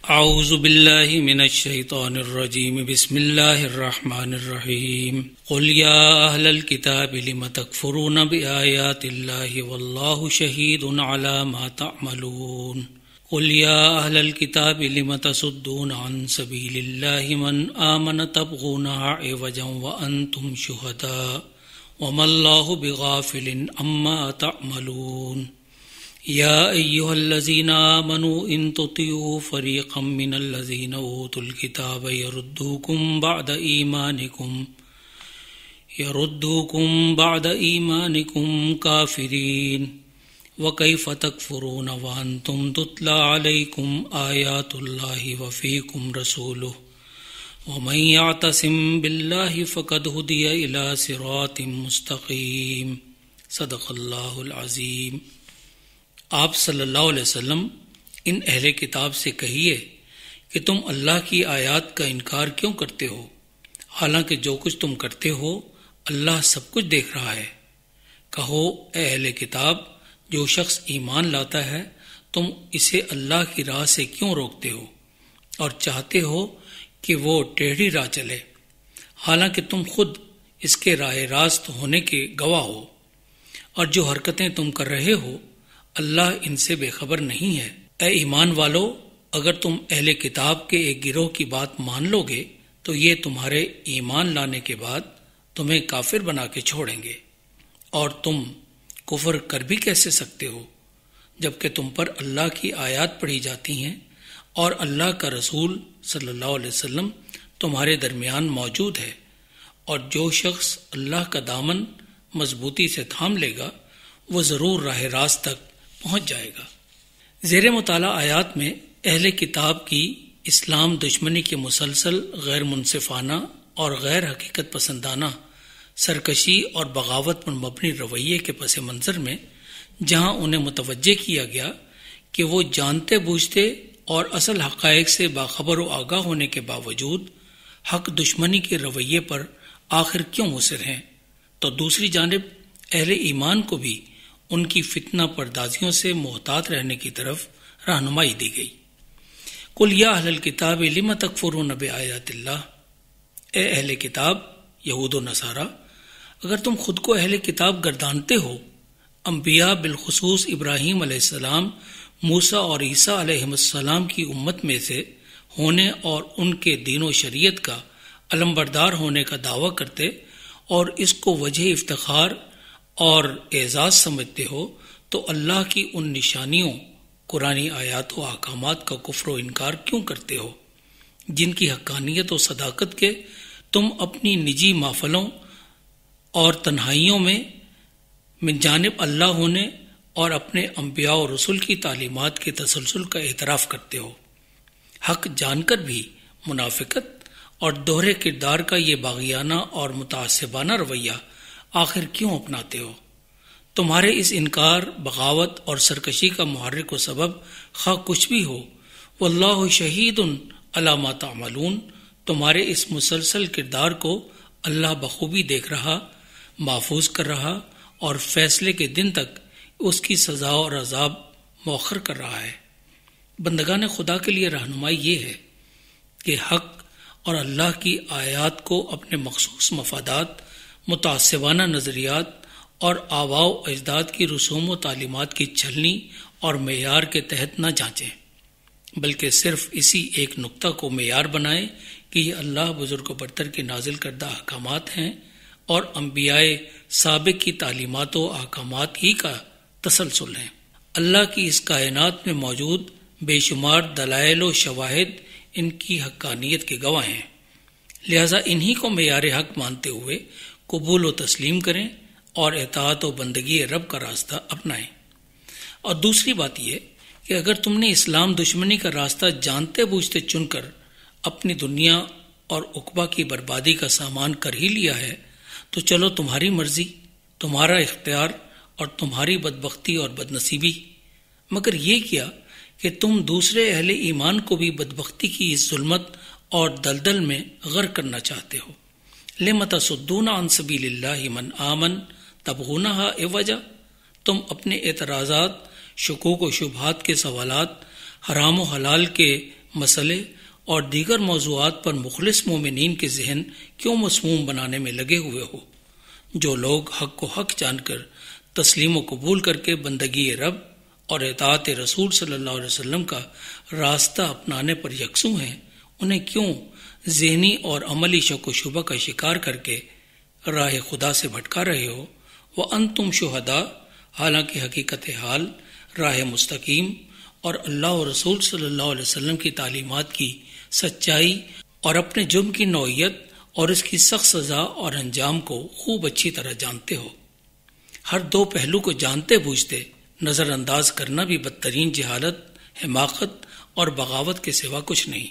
اعوذ باللہ من الشیطان الرجیم بسم اللہ الرحمن الرحیم قل یا اہل الکتاب لم تکفرون بآیات اللہ واللہ شہید علی ما تعملون قل یا اہل الکتاب لم تصدون عن سبیل اللہ من آمن تبغونها عوجا وانتم شہداء وما اللہ بغافل عما تعملون یا ایہا الذین آمنوا ان تطیعوا فریقا من الذین اوتوا الکتاب یردوکم بعد ایمانکم کافرین وکیف تکفرون وانتم تتلی علیکم آیات اللہ وفیکم رسولہ ومن یعتصم باللہ فقد ہدی الی صراط مستقیم صدق اللہ العظیم۔ آپ صلی اللہ علیہ وسلم ان اہل کتاب سے کہیے کہ تم اللہ کی آیات کا انکار کیوں کرتے ہو، حالانکہ جو کچھ تم کرتے ہو اللہ سب کچھ دیکھ رہا ہے۔ کہو اے اہل کتاب، جو شخص ایمان لاتا ہے تم اسے اللہ کی راہ سے کیوں روکتے ہو اور چاہتے ہو کہ وہ ٹیڑھی راہ چلے، حالانکہ تم خود اس کے راہ راست ہونے کے گواہ ہو، اور جو حرکتیں تم کر رہے ہو اللہ ان سے بے خبر نہیں ہے۔ اے ایمان والو، اگر تم اہل کتاب کے ایک گروہ کی بات مان لو گے تو یہ تمہارے ایمان لانے کے بعد تمہیں کافر بنا کے چھوڑیں گے، اور تم کفر کر بھی کیسے سکتے ہو جبکہ تم پر اللہ کی آیات پڑھی جاتی ہیں اور اللہ کا رسول صلی اللہ علیہ وسلم تمہارے درمیان موجود ہے، اور جو شخص اللہ کا دامن مضبوطی سے تھام لے گا وہ ضرور راہ راست تک پہنچ جائے گا۔ زیر مطالعہ آیات میں اہل کتاب کی اسلام دشمنی کے مسلسل غیر منصفانہ اور غیر حقیقت پسندانہ سرکشی اور بغاوت پر مبنی رویے کے پس منظر میں جہاں انہیں متوجہ کیا گیا کہ وہ جانتے بوجھتے اور اصل حقائق سے باخبر و آگاہ ہونے کے باوجود حق دشمنی کے رویے پر آخر کیوں مصر ہیں، تو دوسری جانب اہل ایمان کو بھی ان کی فتنہ پردازیوں سے محتاط رہنے کی طرف رہنمائی دی گئی۔ قل یا اہل الکتاب لم تکفرون بآیات اللہ، اے اہل کتاب یہود و نصارہ، اگر تم خود کو اہل کتاب گردانتے ہو، انبیاء بالخصوص ابراہیم علیہ السلام، موسیٰ اور عیسیٰ علیہ السلام کی امت میں سے ہونے اور ان کے دین و شریعت کا علمبردار ہونے کا دعویٰ کرتے اور اس کو وجہ افتخار اور اعزاز سمجھتے ہو، تو اللہ کی ان نشانیوں قرآنی آیات و احکامات کا کفر و انکار کیوں کرتے ہو جن کی حقانیت و صداقت کے تم اپنی نجی محفلوں اور تنہائیوں میں من جانب اللہ ہونے اور اپنے انبیاء و رسول کی تعلیمات کے تسلسل کا اعتراف کرتے ہو؟ حق جان کر بھی منافقت اور دوہرے کردار کا یہ باغیانہ اور متعصبانہ رویہ آخر کیوں اپناتے ہو؟ تمہارے اس انکار، بغاوت اور سرکشی کا محرک و سبب خواہ کچھ بھی ہو، واللہ شہید علی ما تعملون، تمہارے اس مسلسل کردار کو اللہ بخوبی دیکھ رہا، محفوظ کر رہا اور فیصلے کے دن تک اس کی سزا اور عذاب مؤخر کر رہا ہے۔ بندگان خدا کے لیے رہنمائی یہ ہے کہ حق اور اللہ کی آیات کو اپنے مخصوص مفادات، متعصبانہ نظریات اور آباء و اجداد کی رسوم و تعلیمات کی چھلنی اور معیار کے تحت نہ جانچیں، بلکہ صرف اسی ایک نقطہ کو معیار بنائیں کہ یہ اللہ بزرگ و برتر کے نازل کردہ احکامات ہیں اور انبیاء سابق کی تعلیمات و احکامات ہی کا تسلسل ہیں۔ اللہ کی اس کائنات میں موجود بے شمار دلائل و شواہد ان کی حقانیت کے گواہ ہیں، لہذا انہی کو معیار حق مانتے ہوئے قبول و تسلیم کریں اور اطاعت و بندگی رب کا راستہ اپنائیں۔ اور دوسری بات یہ کہ اگر تم نے اسلام دشمنی کا راستہ جانتے بوجھتے چن کر اپنی دنیا اور عقبہ کی بربادی کا سامان کر ہی لیا ہے تو چلو تمہاری مرضی، تمہارا اختیار اور تمہاری بدبختی اور بدنصیبی، مگر یہ کیا کہ تم دوسرے اہل ایمان کو بھی بدبختی کی اس ظلمت اور دلدل میں غرق کرنا چاہتے ہو۔ لم تصدون عن سبیل اللہ من آمن تبغونها عوجا، تم اپنے اعتراضات، شکوک و شبہات کے سوالات، حرام و حلال کے مسئلے اور دیگر موضوعات پر مخلص مومنین کے ذہن کیوں مسموم بنانے میں لگے ہوئے ہو؟ جو لوگ حق کو حق جان کر تسلیم و قبول کر کے بندگی رب اور اطاعت رسول صلی اللہ علیہ وسلم کا راستہ اپنانے پر یکسو ہیں، انہیں کیوں ذہنی اور عملی شک و شبہ کا شکار کر کے راہ خدا سے بھٹکا رہے ہو؟ وَأَنْتُمْ شُهَدَاء، حالانکہ حقیقت حال راہ مستقیم اور اللہ و رسول صلی اللہ علیہ وسلم کی تعلیمات کی سچائی اور اپنے جرم کی نوعیت اور اس کی سخت سزا اور انجام کو خوب اچھی طرح جانتے ہو۔ ہر دو پہلو کو جانتے بوجھتے نظر انداز کرنا بھی بدترین جہالت، حماقت اور بغاوت کے سوا کچھ نہیں۔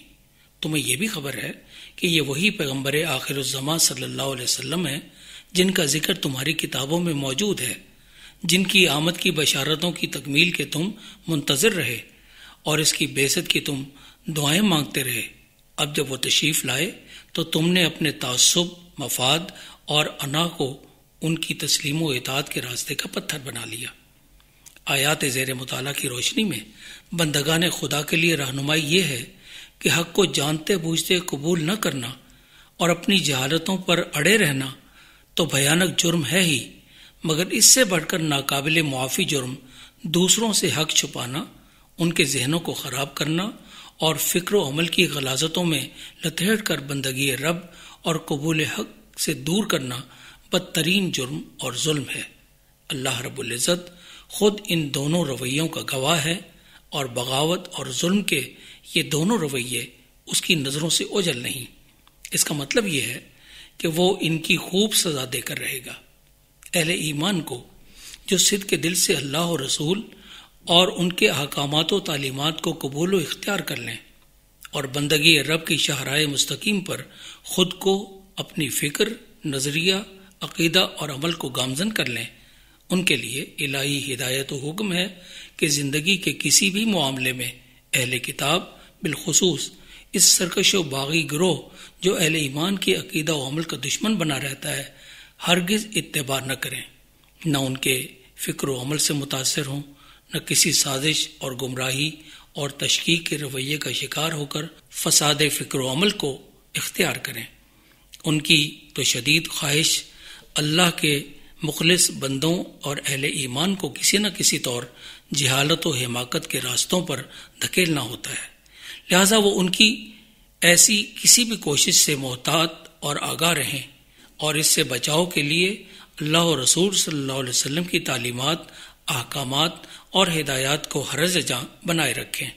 تمہیں یہ بھی خبر ہے کہ یہ وہی پیغمبر آخر الزمان صلی اللہ علیہ وسلم ہیں جن کا ذکر تمہاری کتابوں میں موجود ہے، جن کی آمد کی بشارتوں کی تکمیل کے تم منتظر رہے اور اس کی بعثت کی تم دعائیں مانگتے رہے۔ اب جب وہ تشریف لائے تو تم نے اپنے تعصب، مفاد اور انا کو ان کی تسلیم و اطاعت کے راستے کا پتھر بنا لیا۔ آیات زیر مطالعہ کی روشنی میں بندگان خدا کے لیے رہنمائی یہ ہے کہ حق کو جانتے بوجھتے قبول نہ کرنا اور اپنی جہالتوں پر اڑے رہنا تو بھیانک جرم ہے ہی، مگر اس سے بڑھ کر ناقابل معافی جرم دوسروں سے حق چھپانا، ان کے ذہنوں کو خراب کرنا اور فکر و عمل کی غلاظتوں میں لتھیڑ کر بندگی رب اور قبول حق سے دور کرنا بدترین جرم اور ظلم ہے۔ اللہ رب العزت خود ان دونوں رویوں کا گواہ ہے اور بغاوت اور ظلم کے یہ دونوں رویے اس کی نظروں سے اوجھل نہیں۔ اس کا مطلب یہ ہے کہ وہ ان کی خوب سزا دے کر رہے گا۔ اہل ایمان کو جو صدق کے دل سے اللہ و رسول اور ان کے احکامات و تعلیمات کو قبول و اختیار کر لیں اور بندگی رب کی شاہراہ مستقیم پر خود کو، اپنی فکر، نظریہ، عقیدہ اور عمل کو گامزن کر لیں، ان کے لیے الہی ہدایت و حکم ہے کہ زندگی کے کسی بھی معاملے میں اہل کتاب، بالخصوص اس سرکش و باغی گروہ جو اہل ایمان کے عقیدہ و عمل کا دشمن بنا رہتا ہے، ہرگز اتباع نہ کریں، نہ ان کے فکر و عمل سے متاثر ہوں، نہ کسی سازش اور گمراہی اور تشکیک کے رویے کا شکار ہو کر فساد فکر و عمل کو اختیار کریں۔ ان کی تو شدید خواہش اللہ کے مخلص بندوں اور اہل ایمان کو کسی نہ کسی طور جہالت و حماقت کے راستوں پر دھکیلنا ہوتا ہے، لہذا وہ ان کی ایسی کسی بھی کوشش سے محتاط اور آگاہ رہیں اور اس سے بچاؤ کے لیے اللہ و رسول صلی اللہ علیہ وسلم کی تعلیمات، احکامات اور ہدایات کو حرز جاں بنائے رکھیں۔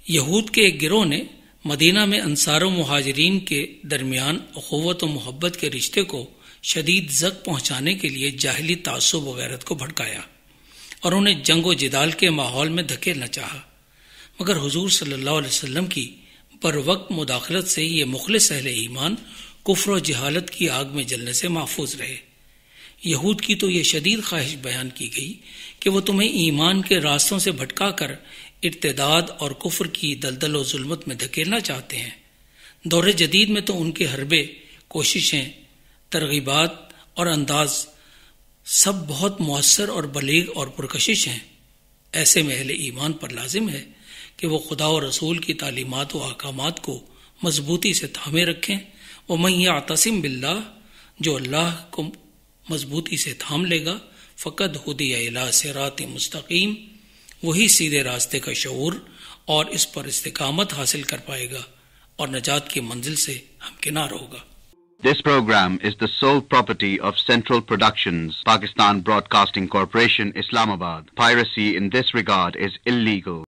یہود کے ایک گروہ نے مدینہ میں انصار و مہاجرین کے درمیان اخوت و محبت کے رشتے کو شدید زک پہنچانے کے لیے جاہلی تعصب و غیرت کو بھڑکایا اور انہیں جنگ و جدال کے ماحول میں دھکیلنا چاہا، مگر حضور صلی اللہ علیہ وسلم کی بر وقت مداخلت سے یہ مخلص اہل ایمان کفر و جہالت کی آگ میں جلنے سے محفوظ رہے۔ یہود کی تو یہ شدید خواہش بیان کی گئی کہ وہ تمہیں ایمان کے راستوں سے بھٹکا کر ارتداد اور کفر کی دلدل و ظلمت میں دھکیلنا چاہتے ہیں۔ دور جدید میں تو ان کے حربے، کوششیں، ترغیبات اور انداز سب بہت مؤثر اور بلیغ اور پرکشش ہیں۔ ایسے میں اہل ایمان پر لازم ہے کہ وہ خدا و رسول کی تعلیمات و احکامات کو مضبوطی سے تھامے رکھیں۔ وَمَن يَعْتَصِم بِاللَّهِ، جو اللہ کو مضبوطی سے تھام لے گا، فقد ہدی الی صراط مستقیم، وہی سیدھے راستے کا شعور اور اس پر استقامت حاصل کر پائے گا اور نجات کی منزل سے ہمکنار ہوگا۔ This program is the sole property of Central Productions, Pakistan Broadcasting Corporation, Islamabad. Piracy in this regard is illegal.